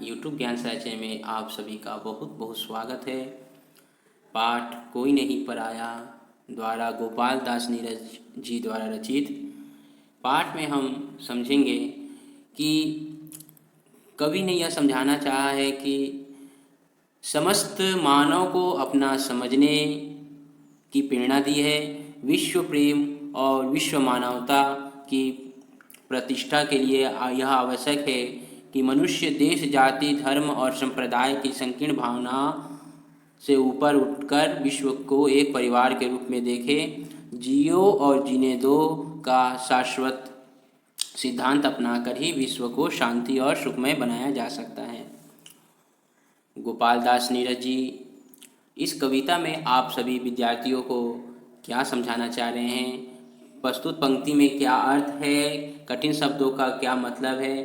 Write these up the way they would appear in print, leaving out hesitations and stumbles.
YouTube ज्ञान साझे में आप सभी का बहुत बहुत स्वागत है। पाठ कोई नहीं पराया द्वारा गोपाल दास नीरज जी द्वारा रचित पाठ में हम समझेंगे कि कवि ने यह समझाना चाहा है कि समस्त मानव को अपना समझने की प्रेरणा दी है। विश्व प्रेम और विश्व मानवता की प्रतिष्ठा के लिए यह आवश्यक है कि मनुष्य देश, जाति, धर्म और संप्रदाय की संकीर्ण भावना से ऊपर उठकर विश्व को एक परिवार के रूप में देखे। जियो और जीने दो का शाश्वत सिद्धांत अपनाकर ही विश्व को शांति और सुखमय बनाया जा सकता है। गोपाल दास नीरज जी इस कविता में आप सभी विद्यार्थियों को क्या समझाना चाह रहे हैं, प्रस्तुत पंक्ति में क्या अर्थ है, कठिन शब्दों का क्या मतलब है,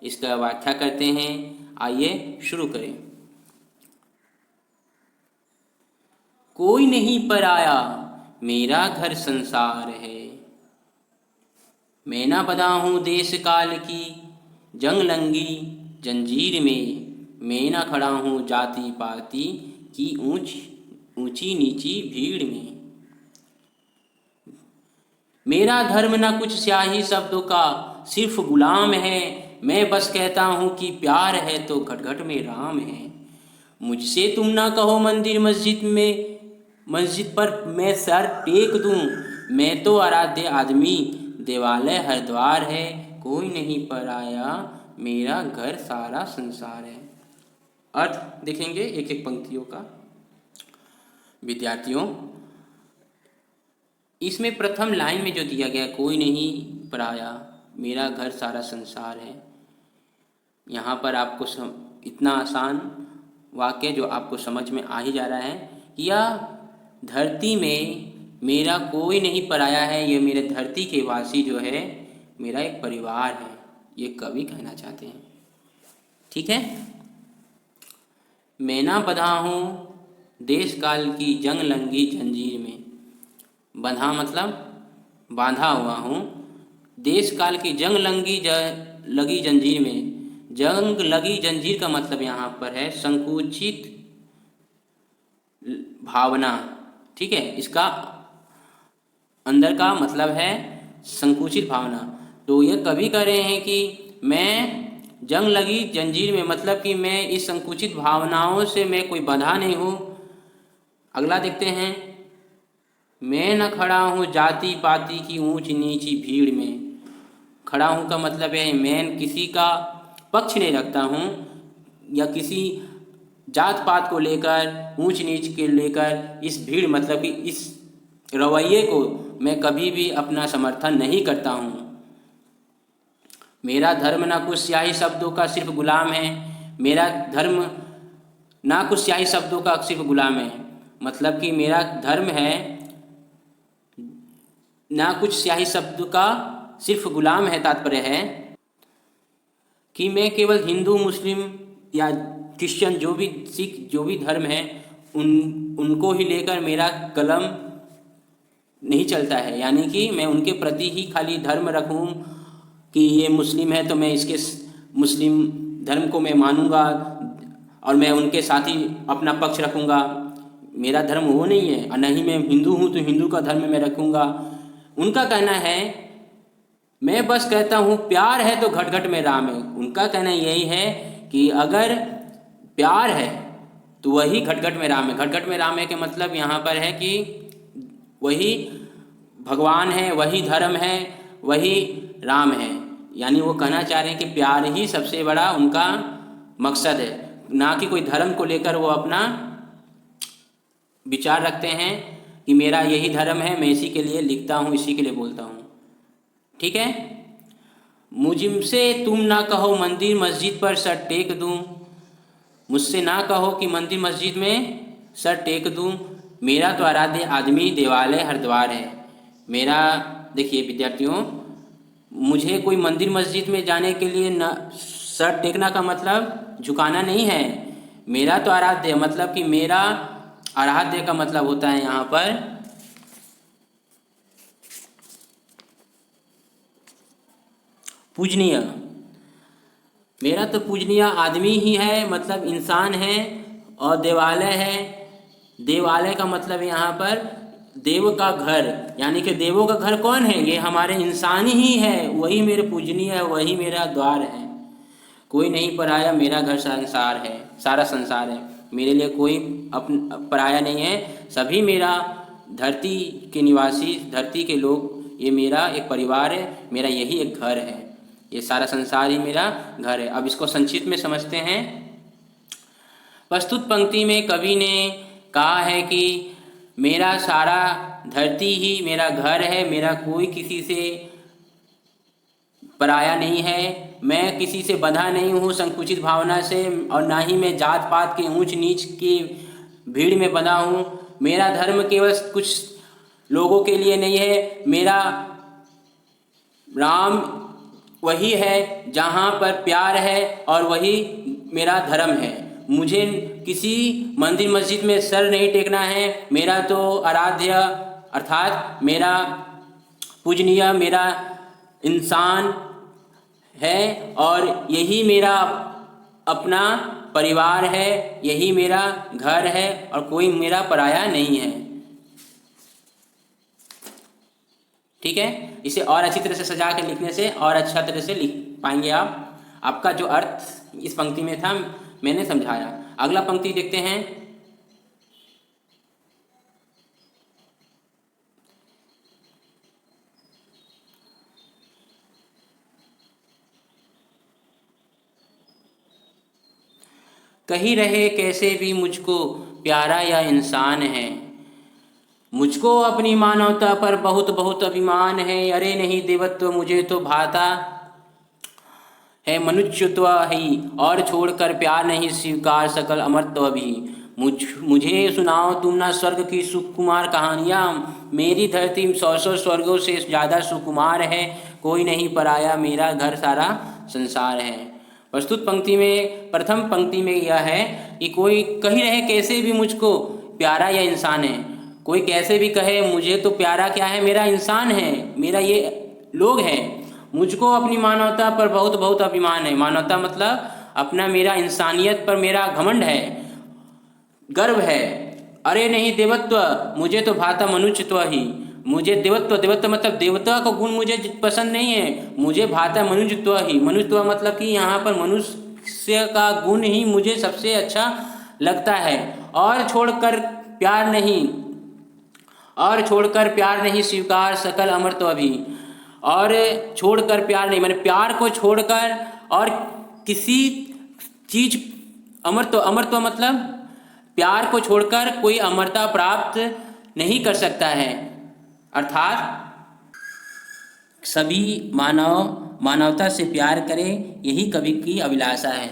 इसका व्याख्या करते हैं। आइए शुरू करें। कोई नहीं पराया मेरा घर संसार है, मैं ना बंधा हूँ देश काल की जंग लंगी जंजीर में, मैं ना खड़ा हूँ जाति पाति की ऊंची नीची भीड़ में। मेरा धर्म ना कुछ स्याही शब्दों का सिर्फ गुलाम है, मैं बस कहता हूँ कि प्यार है तो घट घट में राम है। मुझसे तुम ना कहो मंदिर मस्जिद पर मैं सर टेक दूं, मैं तो आराध्य आदमी देवालय हरिद्वार है, कोई नहीं पराया मेरा घर सारा संसार है। अर्थ देखेंगे एक एक पंक्तियों का। विद्यार्थियों, इसमें प्रथम लाइन में जो दिया गया कोई नहीं पराया मेरा घर सारा संसार है, यहाँ पर आपको इतना आसान वाक्य जो आपको समझ में आ ही जा रहा है कि यह धरती में मेरा कोई नहीं पराया है, ये मेरे धरती के वासी जो है मेरा एक परिवार है, ये कवि कहना चाहते हैं। ठीक है। मैं ना बंधा हूँ देश काल की जंग लंगी जंजीर में, बंधा मतलब बांधा हुआ हूँ, देश काल की जंग लगी जंजीर में। जंग लगी जंजीर का मतलब यहाँ पर है संकुचित भावना। ठीक है, इसका अंदर का मतलब है संकुचित भावना। तो ये कवि कह रहे हैं कि मैं जंग लगी जंजीर में, मतलब कि मैं इस संकुचित भावनाओं से मैं कोई बंधा नहीं हूँ। अगला देखते हैं, मैं न खड़ा हूँ जाति पाति की ऊंच नीची भीड़ में। खड़ा हूँ का मतलब है मैं किसी का पक्ष नहीं रखता हूँ, या किसी जात पात को लेकर ऊंच नीच के लेकर इस भीड़ मतलब कि इस रवैये को मैं कभी भी अपना समर्थन नहीं करता हूँ। मेरा धर्म ना कुछ स्याही शब्दों का सिर्फ गुलाम है, मेरा धर्म ना कुछ स्याही शब्दों का सिर्फ गुलाम है, मतलब कि मेरा धर्म है ना कुछ स्याही शब्द का सिर्फ गुलाम है। तात्पर्य है कि मैं केवल हिंदू मुस्लिम या क्रिश्चियन जो भी सिख जो भी धर्म है उनको ही लेकर मेरा कलम नहीं चलता है, यानी कि मैं उनके प्रति ही खाली धर्म रखूं कि ये मुस्लिम है तो मैं इसके मुस्लिम धर्म को मैं मानूंगा और मैं उनके साथ ही अपना पक्ष रखूंगा। मेरा धर्म वो नहीं है, और नहीं मैं हिंदू हूँ तो हिंदू का धर्म मैं रखूंगा। उनका कहना है मैं बस कहता हूँ प्यार है तो घट घट में राम है। उनका कहना यही है कि अगर प्यार है तो वही घट घट में राम है। घट घट में राम है के मतलब यहाँ पर है कि वही भगवान है, वही धर्म है, वही राम है। यानी वो कहना चाह रहे हैं कि प्यार ही सबसे बड़ा उनका मकसद है, ना कि कोई धर्म को लेकर वो अपना विचार रखते हैं कि मेरा यही धर्म है, मैं इसी के लिए लिखता हूँ, इसी के लिए बोलता हूँ। ठीक है। मुझसे तुम ना कहो मंदिर मस्जिद पर सर टेक दूं, मुझसे ना कहो कि मंदिर मस्जिद में सर टेक दूं, मेरा तो आराध्य आदमी देवालय हरिद्वार है। मेरा देखिए विद्यार्थियों, मुझे कोई मंदिर मस्जिद में जाने के लिए न सर टेकना का मतलब झुकाना नहीं है। मेरा तो आराध्य मतलब कि मेरा आराध्य का मतलब होता है यहाँ पर पूजनीय। मेरा तो पूजनीय आदमी ही है, मतलब इंसान है। और देवालय है, देवालय का मतलब यहाँ पर देव का घर, यानी कि देवों का घर कौन है? ये हमारे इंसान ही है, वही मेरे पूजनीय है, वही मेरा द्वार है। कोई नहीं पराया, मेरा घर संसार है, सारा संसार है। मेरे लिए कोई पराया नहीं है, सभी मेरा धरती के निवासी, धरती के लोग, ये मेरा एक परिवार है, मेरा यही एक घर है, ये सारा संसार ही मेरा घर है। अब इसको संक्षिप्त में समझते हैं। प्रस्तुत पंक्ति में कवि ने कहा है कि मेरा सारा धरती ही मेरा घर है, मेरा कोई किसी से पराया नहीं है, मैं किसी से बंधा नहीं हूँ संकुचित भावना से, और ना ही मैं जात पात के ऊंच नीच की भीड़ में बंधा हूँ। मेरा धर्म केवल कुछ लोगों के लिए नहीं है, मेरा राम वही है जहाँ पर प्यार है, और वही मेरा धर्म है। मुझे किसी मंदिर मस्जिद में सर नहीं टेकना है, मेरा तो आराध्य अर्थात मेरा पूजनीय मेरा इंसान है, और यही मेरा अपना परिवार है, यही मेरा घर है, और कोई मेरा पराया नहीं है। ठीक है, इसे और अच्छी तरह से सजा के लिखने से और अच्छा तरह से लिख पाएंगे आप। आपका जो अर्थ इस पंक्ति में था मैंने समझाया। अगला पंक्ति देखते हैं। कहीं रहे कैसे भी मुझको प्यारा या इंसान है, मुझको अपनी मानवता पर बहुत बहुत अभिमान है। अरे नहीं देवत्व मुझे तो भाता है मनुष्यत्व ही, और छोड़कर प्यार नहीं स्वीकार सकल अमरत्व भी। मुझे सुनाओ तुम ना स्वर्ग की सुकुमार कहानियाँ, मेरी धरती 100 स्वर्गों से ज़्यादा सुकुमार है, कोई नहीं पराया, मेरा घर सारा संसार है। प्रस्तुत पंक्ति में प्रथम पंक्ति में यह है कि कोई कहीं रहे कैसे भी मुझको प्यारा या इंसान है, कोई कैसे भी कहे मुझे तो प्यारा क्या है, मेरा इंसान है, मेरा ये लोग हैं। मुझको अपनी मानवता पर बहुत बहुत अभिमान है। मानवता मतलब अपना मेरा इंसानियत पर मेरा घमंड है, गर्व है। अरे नहीं देवत्व मुझे तो भाता मनुष्यत्व ही, मुझे देवत्व मतलब देवता का गुण मुझे पसंद नहीं है, मुझे भाता मनुष्यत्व ही। मनुष्यत्व मतलब कि यहाँ पर मनुष्य का गुण ही मुझे सबसे अच्छा लगता है। और छोड़कर प्यार नहीं स्वीकार सकल अमरत्व भी। और छोड़कर प्यार नहीं, मैंने प्यार को छोड़कर और किसी चीज अमरत्व मतलब प्यार को छोड़कर कोई अमरता प्राप्त नहीं कर सकता है। अर्थात सभी मानवता से प्यार करें, यही कवि की अभिलाषा है।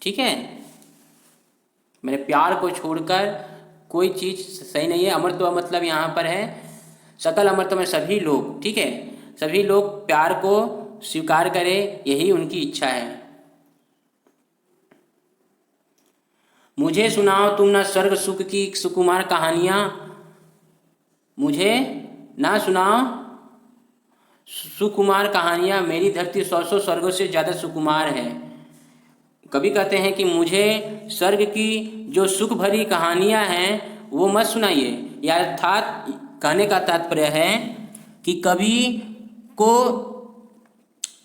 ठीक है, मैंने प्यार को छोड़कर कोई चीज़ सही नहीं है। अमरत्व मतलब यहाँ पर है सकल अमरत्व में सभी लोग, ठीक है, सभी लोग प्यार को स्वीकार करें, यही उनकी इच्छा है। मुझे सुनाओ तुम ना स्वर्ग सुख की सुकुमार कहानियाँ, मुझे ना सुनाओ सुकुमार कहानियाँ, मेरी धरती 100 स्वर्गों से ज़्यादा सुकुमार है। कभी कहते हैं कि मुझे स्वर्ग की जो सुख भरी कहानियाँ हैं वो मत सुनाइए। या अर्थात कहने का तात्पर्य है कि कवि को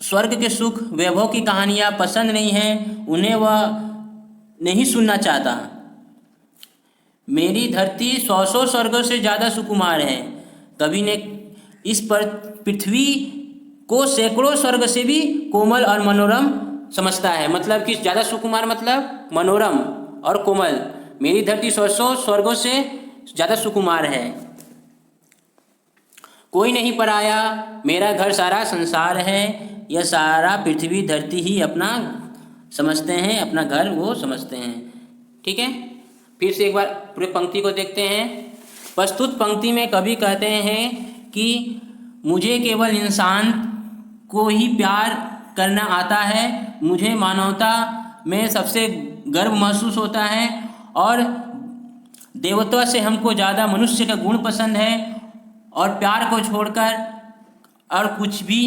स्वर्ग के सुख वैभव की कहानियाँ पसंद नहीं हैं, उन्हें वह नहीं सुनना चाहता। मेरी धरती 100 स्वर्गों से ज़्यादा सुकुमार है। कवि ने इस पर पृथ्वी को सैकड़ों स्वर्ग से भी कोमल और मनोरम समझता है। मतलब कि ज़्यादा सुकुमार मतलब मनोरम और कोमल। मेरी धरती 100 स्वर्गों से ज़्यादा सुकुमार है, कोई नहीं पराया, मेरा घर सारा संसार है। यह सारा पृथ्वी धरती ही अपना समझते हैं, अपना घर वो समझते हैं। ठीक है, फिर से एक बार पूरे पंक्ति को देखते हैं। प्रस्तुत पंक्ति में कवि कहते हैं कि मुझे केवल इंसान को ही प्यार करना आता है, मुझे मानवता में सबसे गर्व महसूस होता है, और देवत्व से हमको ज़्यादा मनुष्य का गुण पसंद है, और प्यार को छोड़कर और कुछ भी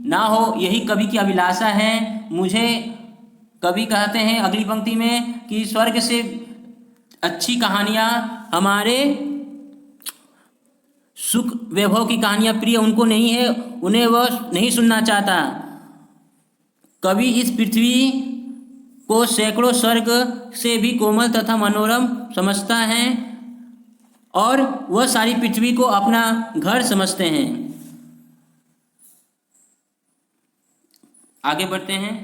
ना हो, यही कवि की अभिलाषा है। मुझे कवि कहते हैं अगली पंक्ति में कि स्वर्ग से अच्छी कहानियाँ हमारे सुख वैभव की कहानियाँ प्रिय उनको नहीं है, उन्हें वह नहीं सुनना चाहता। कवि इस पृथ्वी को सैकड़ों स्वर्ग से भी कोमल तथा मनोरम समझता है और वह सारी पृथ्वी को अपना घर समझते हैं। आगे बढ़ते हैं।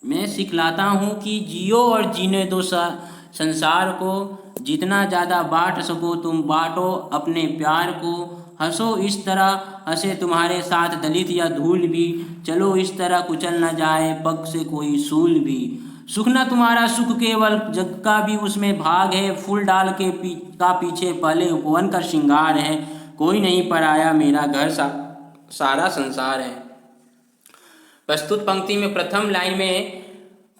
मैं सिखलाता हूँ कि जियो और जीने दो संसार को, जितना ज़्यादा बांट सको तुम बांटो अपने प्यार को। हंसो इस तरह हंसे तुम्हारे साथ दलित या धूल भी, चलो इस तरह कुचल न जाए पग से कोई सूल भी। सुख न तुम्हारा सुख केवल जग का भी उसमें भाग है, फूल डाल के पीछे पहले उपवन का श्रृंगार है। कोई नहीं पराया मेरा घर सारा संसार है। प्रस्तुत पंक्ति में प्रथम लाइन में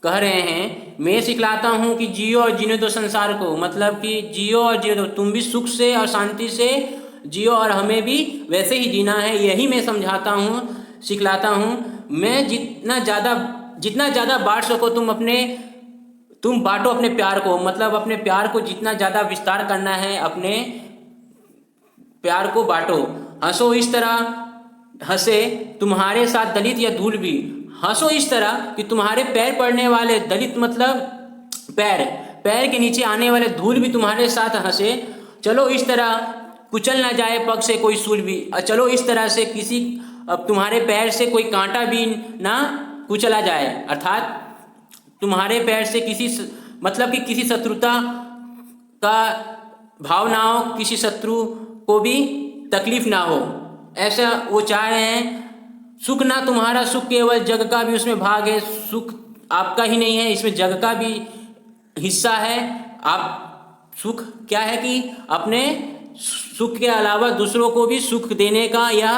कह रहे हैं मैं सिखलाता हूँ कि जियो और जीने दो संसार को, मतलब कि जियो और जीने दो, तुम भी सुख से और शांति से जियो और हमें भी वैसे ही जीना है, यही मैं समझाता हूँ, सिखलाता हूँ। मैं जितना ज़्यादा बांट सको तुम बांटो अपने प्यार को, मतलब अपने प्यार को जितना ज़्यादा विस्तार करना है, अपने प्यार को बांटो। हंसो इस तरह हंसे तुम्हारे साथ दलित या धूल भी, हंसो इस तरह कि तुम्हारे पैर पड़ने वाले, दलित मतलब पैर के नीचे आने वाले धूल भी तुम्हारे साथ हंसे। चलो इस तरह कुचल ना जाए पग से कोई सूल भी, चलो इस तरह से अब तुम्हारे पैर से कोई कांटा भी ना कुचला जाए, अर्थात तुम्हारे पैर से किसी शत्रुता का भाव ना हो, किसी शत्रु को भी तकलीफ ना हो, ऐसा वो चाह रहे हैं। सुख ना तुम्हारा सुख केवल जग का भी उसमें भाग है, सुख आपका ही नहीं है, इसमें जग का भी हिस्सा है। आप सुख क्या है कि अपने सुख के अलावा दूसरों को भी सुख देने का या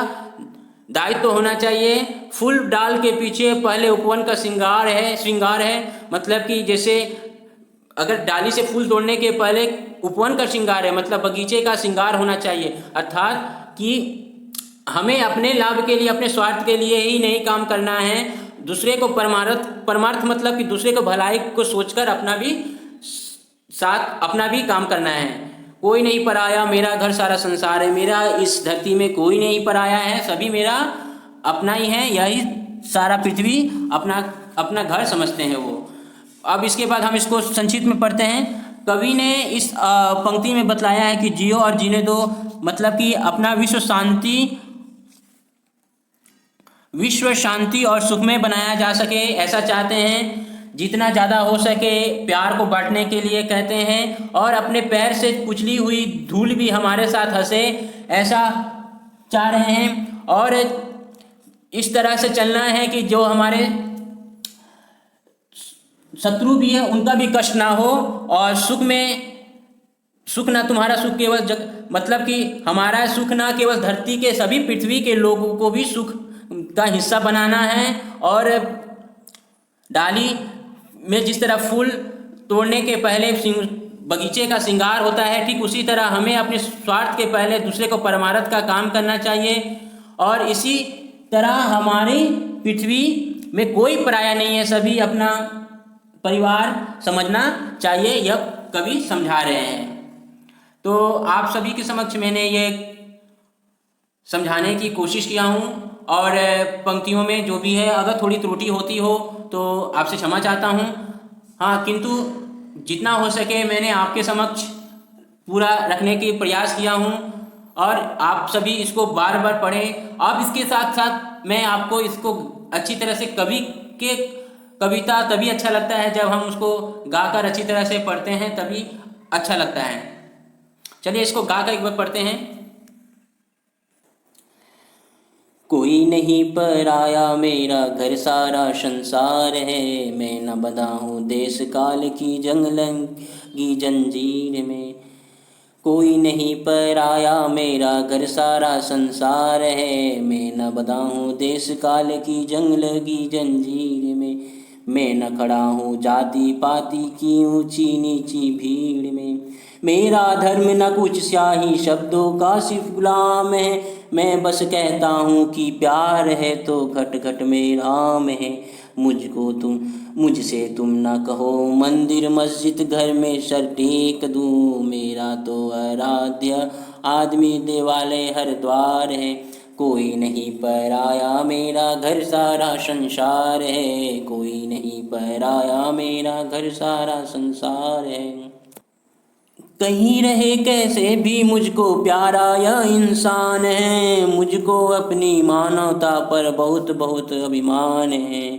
दायित्व तो होना चाहिए। फूल डाल के पीछे पहले उपवन का श्रृंगार है, मतलब कि जैसे अगर डाली से फूल तोड़ने के पहले उपवन का श्रृंगार है, मतलब बगीचे का श्रृंगार होना चाहिए, अर्थात कि हमें अपने लाभ के लिए, अपने स्वार्थ के लिए ही नहीं काम करना है, दूसरे को परमार्थ मतलब कि दूसरे को भलाई को सोचकर अपना भी काम करना है। कोई नहीं पराया मेरा घर सारा संसार है, मेरा इस धरती में कोई नहीं पराया है, सभी मेरा अपना ही है, यही सारा पृथ्वी अपना घर समझते हैं वो। अब इसके बाद हम इसको संक्षिप्त में पढ़ते हैं। कवि ने इस पंक्ति में बतलाया है कि जियो और जीने दो, मतलब कि अपना विश्व शांति और सुखमय बनाया जा सके, ऐसा चाहते हैं। जितना ज़्यादा हो सके प्यार को बांटने के लिए कहते हैं, और अपने पैर से कुचली हुई धूल भी हमारे साथ हंसे, ऐसा चाह रहे हैं। और इस तरह से चलना है कि जो हमारे शत्रु भी है उनका भी कष्ट ना हो, और सुख ना तुम्हारा सुख केवल मतलब कि हमारा सुख ना केवल धरती के सभी पृथ्वी के लोगों को भी सुख का हिस्सा बनाना है। और डाली में जिस तरह फूल तोड़ने के पहले बगीचे का श्रृंगार होता है, ठीक उसी तरह हमें अपने स्वार्थ के पहले दूसरे को परमार्थ का काम करना चाहिए। और इसी तरह हमारी पृथ्वी में कोई पराया नहीं है, सभी अपना परिवार समझना चाहिए, यह कवि समझा रहे हैं। तो आप सभी के समक्ष मैंने ये समझाने की कोशिश किया हूँ, और पंक्तियों में जो भी है अगर थोड़ी त्रुटि होती हो तो आपसे क्षमा चाहता हूँ। हाँ, किंतु जितना हो सके मैंने आपके समक्ष पूरा रखने की प्रयास किया हूँ, और आप सभी इसको बार बार पढ़ें। अब इसके साथ साथ मैं आपको इसको अच्छी तरह से कविता तभी अच्छा लगता है जब हम उसको गाकर अच्छी तरह से पढ़ते हैं, तभी अच्छा लगता है। चलिए इसको गाकर एक बार पढ़ते हैं। कोई नहीं पराया मेरा घर सारा संसार है, मैं न बंधा हूँ देश काल की जंगलंगी जंजीर में। कोई नहीं पराया मेरा घर सारा संसार है, मैं न बंधा हूँ देश काल की जंगलगी जंजीर में। मैं न खड़ा हूँ जाति पाति की ऊंची नीची भीड़ में, मेरा धर्म न कुछ स्याही शब्दों का सिर्फ गुलाम है। मैं बस कहता हूँ कि प्यार है तो घट घट में राम है। मुझसे तुम ना कहो मंदिर मस्जिद घर में सर टेक दूँ। मेरा तो आराध्य आदमी देवालय हर द्वार है। कोई नहीं पराया मेरा घर सारा संसार है। कोई नहीं पराया मेरा घर सारा संसार है। कहीं रहे कैसे भी मुझको प्यारा यह इंसान है। मुझको अपनी मानवता पर बहुत बहुत अभिमान है।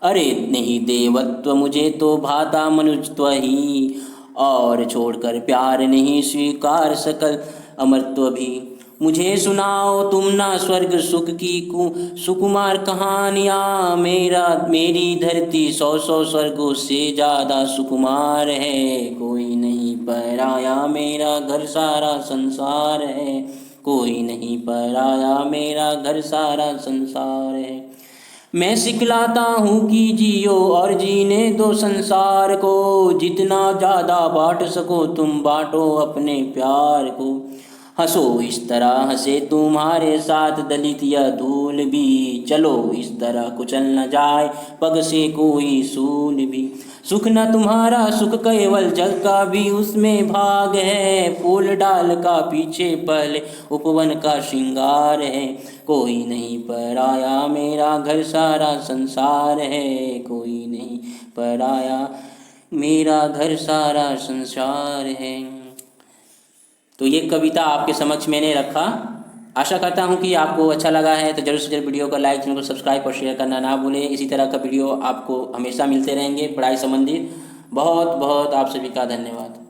अरे नहीं देवत्व मुझे तो भाता मनुष्यत्व ही, और छोड़कर प्यार नहीं स्वीकार सकल अमरत्व भी। मुझे सुनाओ तुम ना स्वर्ग सुख की सुकुमार कहानियाँ। मेरी धरती 100 स्वर्गों से ज़्यादा सुकुमार है। कोई नहीं पराया मेरा घर सारा संसार है। कोई नहीं पराया मेरा घर सारा संसार है। मैं सिखलाता हूँ कि जियो और जीने दो संसार को। जितना ज़्यादा बांट सको तुम बांटो अपने प्यार को। हंसो इस तरह हंसे तुम्हारे साथ दलित या धूल भी। चलो इस तरह कुचल न जाए पग से कोई सूल भी। सुख न तुम्हारा सुख केवल जग का भी उसमें भाग है। फूल डाल का पीछे पहले उपवन का श्रृंगार है। कोई नहीं पराया मेरा घर सारा संसार है। कोई नहीं पराया मेरा घर सारा संसार है। तो ये कविता आपके समक्ष मैंने रखा। आशा करता हूँ कि आपको अच्छा लगा है। तो जरूर से जरूर वीडियो को लाइक, चैनल को सब्सक्राइब और शेयर करना ना भूलें। इसी तरह का वीडियो आपको हमेशा मिलते रहेंगे पढ़ाई संबंधित। बहुत बहुत आप सभी का धन्यवाद।